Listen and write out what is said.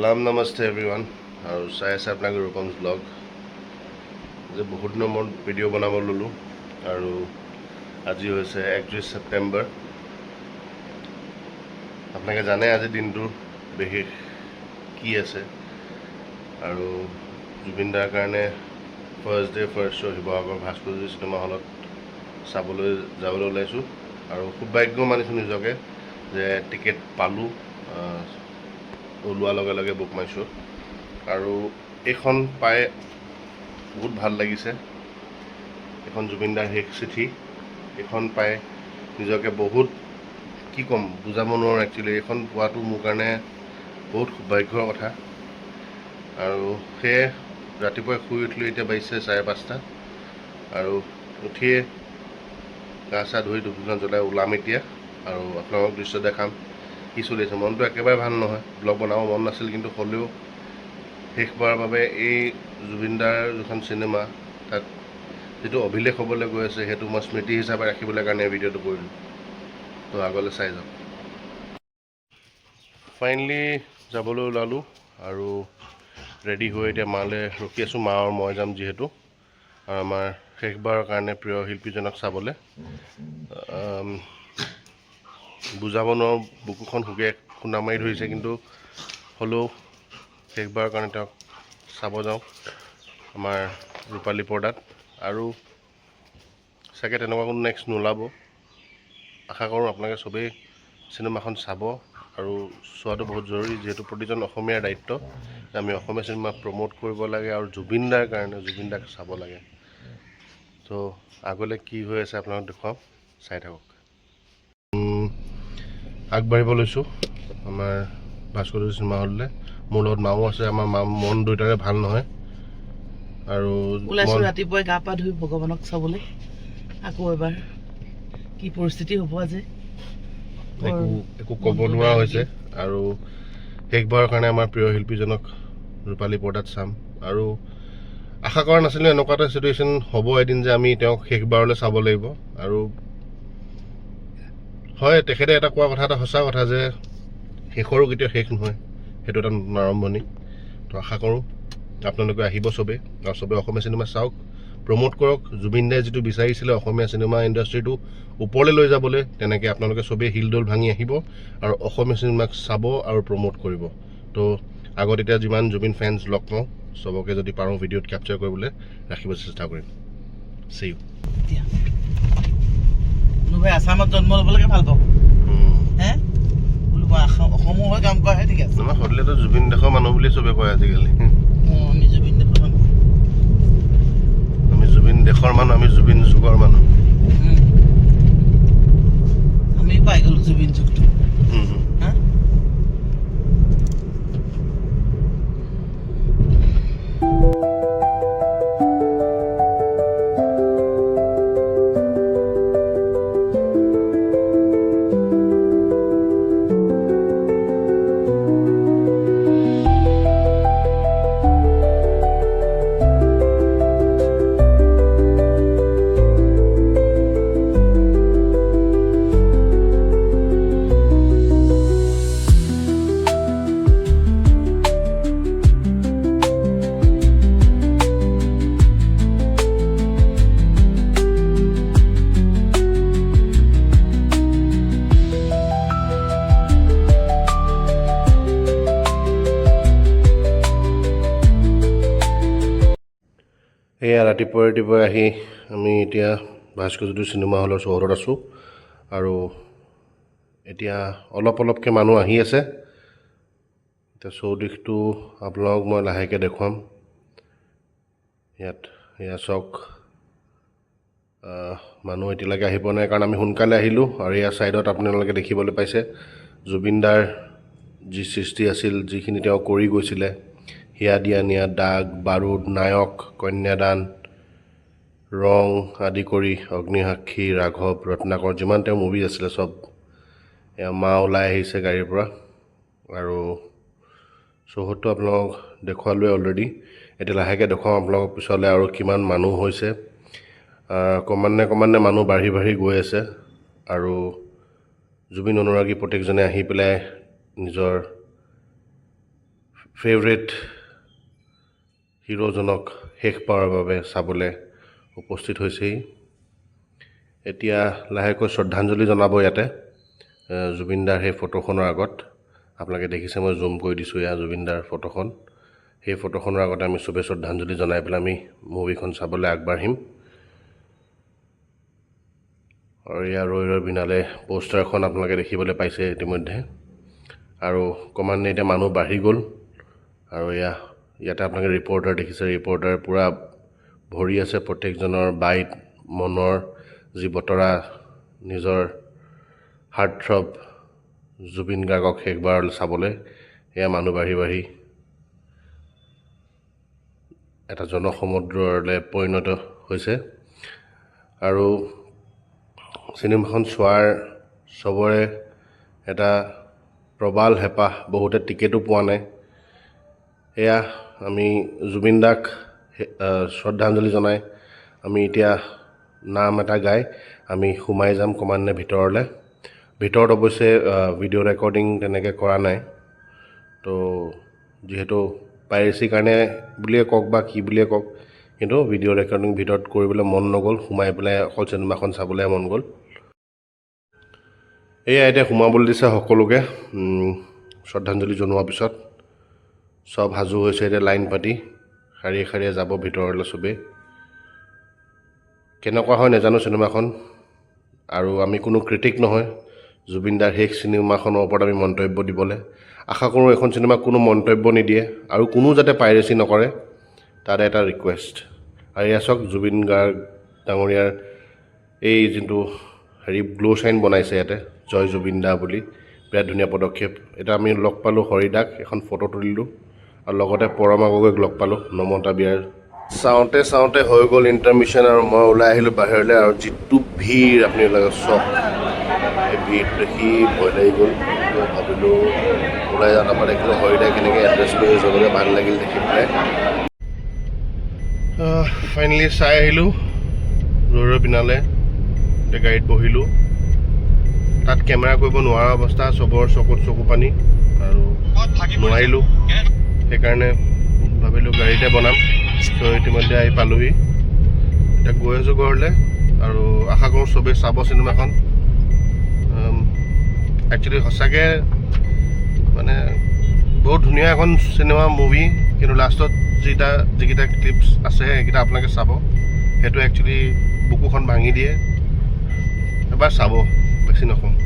সালাম নমস্তে এভৰিৱান আৰু চাই আছে আপোনালোকে ৰূপমছ ব্লগ যে বহুত দিনৰ মূৰত ভিডিঅ' বনাব ল'লোঁ আৰু আজি হৈছে 31 ছেপ্টেম্বৰ। আপোনালোকে জানে আজি দিনটোৰ বিশেষ কি আছে আৰু জুবিন দাৰ কাৰণে first day first show' Sivasagar Bhaskarjyoti cinema হলত চাবলৈ যাবলৈ ওলাইছোঁ আৰু সৌভাগ্য মানিছোঁ নিজকে যে টিকেট পালোঁ। ওলোৱাৰ লগে লগে বুক মাই শ্ব' আৰু এইখন পাই বহুত ভাল লাগিছে। এইখন জুবিনদাৰ শেষ চিঠি, এইখন পাই নিজকে বহুত কি ক'ম বুজাব নোৱাৰোঁ। একচুৱেলি এইখন পোৱাটো মোৰ কাৰণে বহুত সৌভাগ্যৰ কথা আৰু সেয়ে ৰাতিপুৱাই শুই উঠিলোঁ। এতিয়া বাজিছে 5:30 আৰু উঠিয়ে গা চা ধুই ধূপ-ধূনা জ্বলাই ওলাম এতিয়া আৰু আপোনালোকক দৃশ্য দেখাম কি চলি আছে। মনটো একেবাৰে ভাল নহয়, ব্লগ বনাব মন নাছিল, কিন্তু হ'লেও শেষবাৰৰ বাবে এই জুবিনদাৰ যিখন চিনেমা তাত যিটো অভিলেখ হ'বলৈ গৈ আছে সেইটো মই স্মৃতি হিচাপে ৰাখিবলৈ কাৰণে এই ভিডিঅ'টো কৰিলোঁ। তো আগলৈ চাই যাওক। ফাইনেলি যাবলৈ ওলালোঁ আৰু ৰেডি হৈ এতিয়া মালৈ ৰখি আছোঁ। মা আৰু মই যাম যিহেতু, আৰু আমাৰ শেষবাৰৰ কাৰণে প্ৰিয় শিল্পীজনক চাবলৈ। বুজাব নোৱাৰোঁ, বুকুখন খুন্দা মাৰি ধৰিছে, কিন্তু হ'লেও শেষবাৰৰ কাৰণে তেওঁক চাব যাওঁ আমাৰ ৰূপালী পৰ্দাত। আৰু চাগে তেনেকুৱা কোনো নেক্সট নোলাব। আশা কৰোঁ আপোনালোকে চবেই চিনেমাখন চাব আৰু চোৱাটো বহুত জৰুৰী, যিহেতু প্ৰতিজন অসমীয়াৰ দায়িত্ব আমি অসমীয়া চিনেমা প্ৰমোট কৰিব লাগে আৰু জুবিনদাৰ কাৰণে জুবিনদাক চাব লাগে। তো আগলৈ কি হৈ আছে আপোনালোকক দেখুৱাম, চাই থাকক। আগবাঢ়িব লৈছোঁ আমাৰ ভাস্কৰজ্যোতি চিনেমা হললৈ। মোৰ লগত মাও আছে। আমাৰ মন দুয়োটাৰে ভাল নহয় আৰু ওলাইছোঁ ৰাতিপুৱাই গা পা ধুই ভগৱানক চাবলৈ। আকৌ এবাৰ কি পৰিস্থিতি হ'ব আজি একো ক'ব নোৱাৰা হৈছে আৰু শেষবাৰৰ কাৰণে আমাৰ প্ৰিয় শিল্পীজনক ৰূপালী পৰ্দাত চাম। আৰু আশা কৰা নাছিলোঁ এনেকুৱা এটা চিটুৱেশ্যন হ'ব এদিন যে আমি তেওঁক শেষবাৰলৈ চাব লাগিব। আৰু হয়, তেখেতে এটা কোৱা কথা, এটা সঁচা কথা যে শেষৰো কেতিয়াও শেষ নহয়, সেইটো এটা নতুন আৰম্ভণি। তো আশা কৰোঁ আপোনালোকে আহিব চবেই আৰু চবেই অসমীয়া চিনেমা চাওক, প্ৰমোট কৰক। জুবিন দাই যিটো বিচাৰিছিলে অসমীয়া চিনেমা ইণ্ডাষ্ট্ৰীটো ওপৰলৈ লৈ যাবলৈ, তেনেকৈ আপোনালোকে চবেই শিলডল ভাঙি আহিব আৰু অসমীয়া চিনেমাক চাব আৰু প্ৰমোট কৰিব। তো আগত এতিয়া যিমান জুবিন ফেন্স লগ পাওঁ চবকে যদি পাৰোঁ ভিডিঅ'ত কেপচাৰ কৰিবলৈ ৰাখিবলৈ চেষ্টা কৰিম। See you. কোনোবাই আছামত জন্ম ল'বলৈকে ভাল পাব হে বোলো, মই অসমৰ হৈ কাম কৰাহে ঠিক আছে। আমাৰ সদলেতো জুবিন দেশৰ মানুহ বুলি চবে কয় আজিকালি। আমি জুবিন দেশৰ মানুহ, আমি জুবিন দেশৰ মানুহ, আমি জুবিন যুগৰ মানুহ। আমি পাই গ'লো জুবিন যুগটো। এয়া ৰাতিপুৱাই আহি আমি এতিয়া ভাস্কৰজ্যোতি চিনেমা হলৰ চৌহদত আছোঁ আৰু এতিয়া অলপকৈ মানুহ আহি আছে। এতিয়া চৌদিশটো আপোনালোকক মই লাহেকৈ দেখুৱাম। এয়া চাওক, মানুহ এতিয়ালৈকে আহি পোৱা নাই কাৰণ আমি সোনকালে আহিলোঁ। আৰু এয়া ছাইডত আপোনালোকে দেখিবলৈ পাইছে জুবিনদাৰ যি সৃষ্টি আছিল, যিখিনি তেওঁ কৰি গৈছিলে, হিয়া দিয়া নিয়া, দাগ, বাৰুদ, নায়ক, কন্যাদান, ৰং আদি কৰি অগ্নিসাক্ষী, ৰাঘৱ, ৰত্নাকৰ, যিমান তেওঁ মুভি আছিলে চব। এয়া মা ওলাই আহিছে গাড়ীৰ পৰা আৰু চৌহদটো আপোনালোকক দেখুৱালোৱে অলৰেডি। এতিয়া লাহেকৈ দেখুৱাম আপোনালোকক পিছলৈ আৰু কিমান মানুহ হৈছে। ক্ৰমান্বয়ে মানুহ বাঢ়ি গৈ আছে আৰু জুবিন অনুৰাগী প্ৰত্যেকজনে আহি পেলাই নিজৰ ফেভৰেট হিৰোজনক শেষ পাৱাৰ বাবে চাবলৈ উপস্থিত হৈছেহি এতিয়া লাহেকৈ শ্ৰদ্ধাঞ্জলি জনাব ইয়াতে জুবিনদাৰ সেই ফটোখনৰ আগত আপোনালোকে দেখিছে মই জুম কৰি দিছোঁ এয়া জুবিনদাৰ ফটোখন সেই ফটোখনৰ আগতে আমি চবে শ্ৰদ্ধাঞ্জলি জনাই পেলাই আমি মুভিখন চাবলৈ আগবাঢ়িম আৰু এয়া ৰৈ ৰৈ বিনালে পোষ্টাৰখন আপোনালোকে দেখিবলৈ পাইছে ইতিমধ্যে আৰু ক্ৰমান্বয়ে এতিয়া মানুহ বাঢ়ি গ'ল আৰু ইয়াতে আপোনালোকে ৰিপৰ্টাৰ দেখিছে ৰিপৰ্টাৰ পূৰা ভৰি আছে প্ৰত্যেকজনৰ বাইট মনৰ যি বতৰা নিজৰ হাৰ্টথ্ৰব জুবিন গাৰ্গক শেষবাৰ চাবলৈ এয়া মানুহ বাঢ়ি বাঢ়ি এটা জনসমুদ্ৰলৈ পৰিণত হৈছে আৰু চিনেমাখন চোৱাৰ চবৰে এটা প্ৰবাল হেঁপাহ বহুতে টিকেটো পোৱা নাই এয়া আমি জুবিন দাক শ্ৰদ্ধাঞ্জলি জনাই আমি এতিয়া নাম এটা গাই আমি সোমাই যাম ক্ৰমান্বয়ে ভিতৰত অৱশ্যে ভিডিঅ' ৰেকৰ্ডিং তেনেকৈ কৰা নাই তো যিহেতু পাইৰেচিৰ কাৰণে বুলিয়ে কওক বা কি বুলিয়ে কওক কিন্তু ভিডিঅ' ৰেকৰ্ডিং ভিতৰত কৰিবলৈ মন নগ'ল সোমাই পেলাই অকল চিনেমাখন চাবলৈ মন গ'ল এয়া এতিয়া সোমাবলৈ দিছে সকলোকে শ্ৰদ্ধাঞ্জলি জনোৱাৰ পিছত চব সাজু হৈছে এতিয়া লাইন পাতি শাৰীয়ে শাৰীয়ে যাব ভিতৰলৈ চবেই কেনেকুৱা হয় নাজানো চিনেমাখন আৰু আমি কোনো ক্ৰিটিক নহয় জুবিনদাৰ শেষ চিনেমাখনৰ ওপৰত আমি মন্তব্য দিবলৈ আশা কৰোঁ এখন চিনেমাক কোনো মন্তব্য নিদিয়ে আৰু কোনো যাতে পাইৰেচি নকৰে তাত এটা ৰিকুৱেষ্ট আৰু এয়া চাওক জুবিন গাৰ্গ ডাঙৰীয়াৰ এই যোনটো গ্ল' চাইন বনাইছে ইয়াতে জয় জুবিন দা বুলি বিৰাট ধুনীয়া পদক্ষেপ এটা আমি লগ পালোঁ হৰিদাক এখন ফটো তুলিলোঁ আৰু লগতে পৰমা গগৈক লগ পালোঁ নমতা বিয়াৰ চাওঁতে হৈ গ'ল ইণ্টাৰমিশ্যন আৰু মই ওলাই আহিলোঁ বাহিৰলৈ আৰু যিটো ভিৰ আপোনালোকে চাওক এই ভিৰ দেখি ভয় লাগি গ'ল ভাবিলোঁ ওলাই যাওঁতে আমাৰ দেখিলোঁ হৰিদাই কেনেকৈ এড্ৰেছ কৰি যাবলৈ ভাল লাগিল দেখি পেলাই ফাইনেলি চাই আহিলোঁ ৰৈ পিনালে এতিয়া গাড়ীত বহিলোঁ তাত কেমেৰা কৰিব নোৱাৰা অৱস্থা চবৰ চকুত চকু পানী আৰু নোৱাৰিলোঁ সেইকাৰণে ভাবিলোঁ গাড়ীতে বনাম চ' ইতিমধ্যে আহি পালোহি এতিয়া গৈ আছোঁ ঘৰলৈ আৰু আশা কৰোঁ চবেই চাব চিনেমাখন একচুৱেলি সঁচাকৈ মানে বহুত ধুনীয়া এখন চিনেমা মুভি কিন্তু লাষ্টত যিকেইটা ক্লিপছ আছে সেইকেইটা আপোনালোকে চাব সেইটো একচুৱেলি বুকুখন ভাঙি দিয়ে এবাৰ চাব বেছি নকওঁ